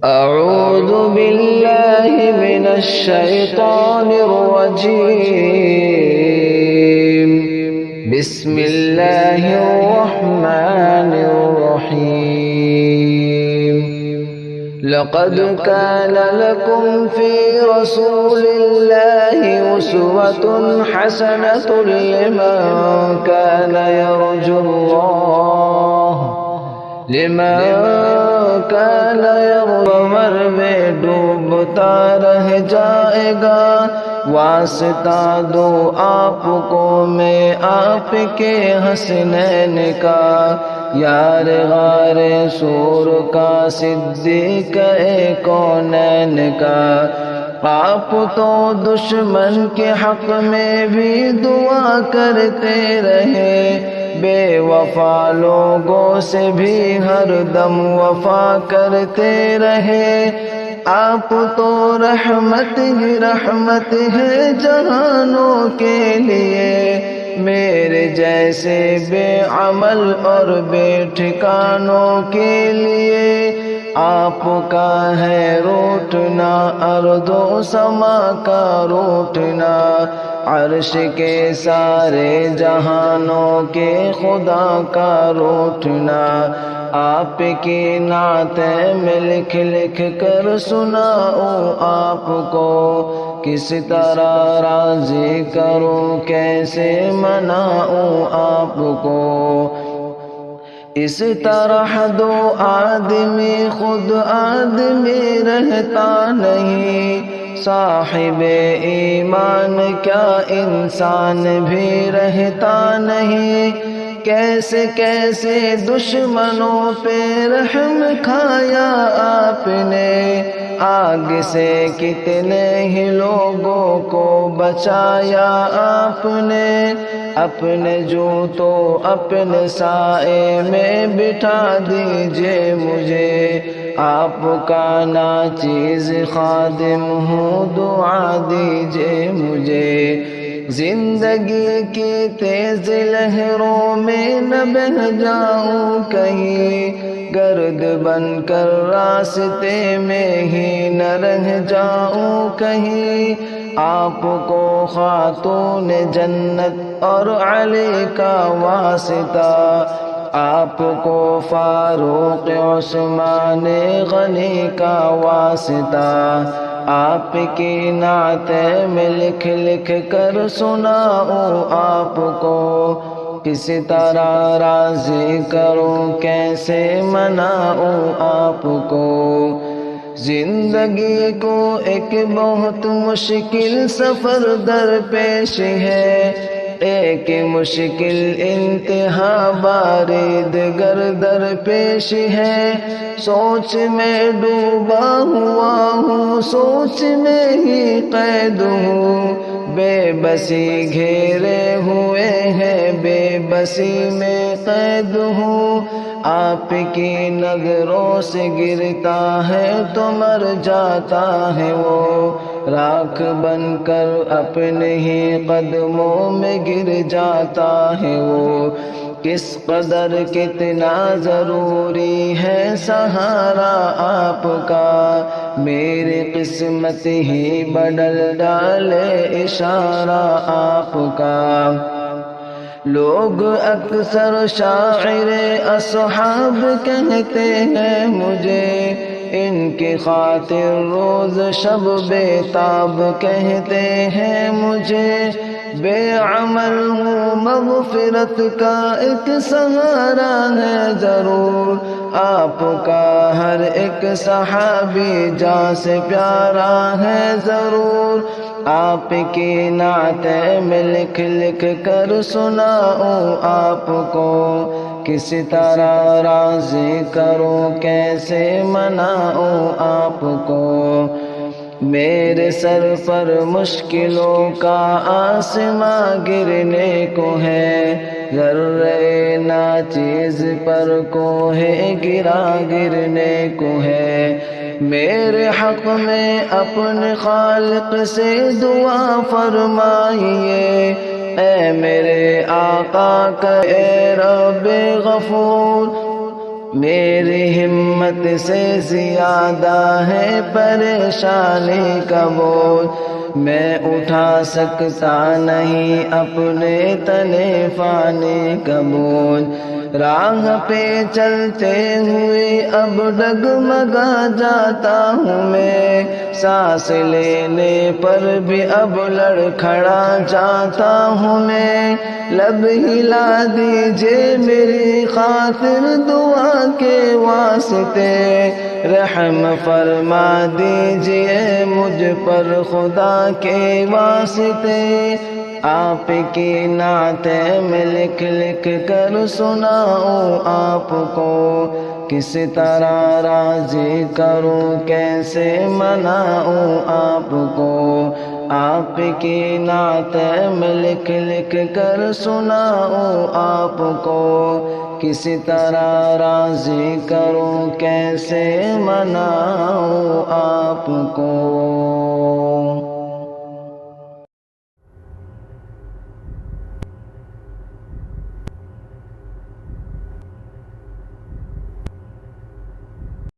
أعوذ بالله من الشيطان الرجيم. بسم الله الرحمن الرحيم. لقد كان لكم في رسول الله أسوة حسنة لمن كان يرجو الله عمر میں ڈوبتا رہ جائے گا، واسطہ دو آپ کو میں آپ کے حسنین کا، یار غار سور کا، صدیق کونین کا۔ آپ تو دشمن کے حق میں بھی دعا کرتے رہے، بے وفا لوگوں سے بھی ہر دم وفا کرتے رہے۔ آپ تو رحمت ہی رحمت ہے جہانوں کے لیے، میرے جیسے بے عمل اور بے ٹھکانوں کے لیے۔ آپ کا ہے روٹنا ارض و سما کا روٹنا، عرش کے سارے جہانوں کے خدا کا روٹنا۔ آپ کی نعتیں میں لکھ لکھ کر سناؤں آپ کو، کس طرح راضی کروں کیسے مناؤں آپ کو۔ اس طرح دو آدمی خود آدمی رہتا نہیں، صاحب ایمان کیا انسان بھی رہتا نہیں۔ کیسے کیسے دشمنوں پہ رحم کھایا آپ نے، آگ سے کتنے ہی لوگوں کو بچایا آپ نے۔ اپنے جوتوں اپنے سائے میں بٹھا دیجئے مجھے، آپ کا ناچیز خادم ہوں، دعا دیجئے مجھے۔ زندگی کی تیز لہروں میں نہ بہہ جاؤں کہیں، گرد بن کر راستے میں ہی نہ رہ جاؤں کہیں۔ آپ کو خاتون جنت اور علی کا واسطہ، آپ کو فاروق عثمان غنی کا واسطہ۔ آپ کی نعتیں میں لکھ لکھ کر سناؤں آپ کو، کس طرح راضی کروں کیسے مناؤں آپ کو۔ زندگی کو ایک بہت مشکل سفر درپیش ہے، ایک مشکل انتہا بارید گردر پیش ہے۔ سوچ میں ڈوبا ہوا ہوں، سوچ میں ہی قید ہوں، بے بسی گھیرے ہوئے ہیں، بے بسی میں قید ہوں۔ آپ کی نظروں سے گرتا ہے تو مر جاتا ہے وہ، راکھ بن کر اپنے ہی قدموں میں گر جاتا ہے وہ۔ کس قدر کتنا ضروری ہے سہارا آپ کا، میری قسمت ہی بدل ڈالے اشارہ آپ کا۔ لوگ اکثر شاعر اصحاب کہتے ہیں مجھے، ان کی خاطر روز شب بیتاب کہتے ہیں مجھے۔ بے عمل ہوں مغفرت کا ایک سہارا ہے ضرور، آپ کا ہر ایک صحابی جان سے پیارا ہے ضرور۔ آپ کی نعتیں میں لکھ لکھ کر سناؤں آپ کو، کس طرح راضی کروں کیسے مناؤں آپ کو۔ میرے سر پر مشکلوں کا آسماں گرنے کو ہے، ذرے ناچیز پر کوہ گرا گرنے کو ہے۔ میرے حق میں اپنے خالق سے دعا فرمائیے، اے میرے آقا کا اے رب غفور، میری ہمت سے زیادہ ہے پریشانی کا بوجھ، میں اٹھا سکتا نہیں اپنے تنے فانی کا بوجھ، راہ پہ چلتے ہوئے اب ڈگمگا جاتا ہوں میں، سانس لینے پر بھی اب لڑکھڑا جاتا ہوں میں، لب ہلا دیجئے میری خاطر دعا کے واسطے، رحم فرما دیجئے مجھ پر خدا کے واسطے، آپ کی نعتیں میں لکھ لکھ کر سناؤں آپ کو، کس طرح راضی کروں کیسے مناؤں آپ کو، آپ کی نعتیں میں لکھ لکھ کر سناؤں آپ کو، کس طرح راضی کروں کیسے مناؤں آپ کو۔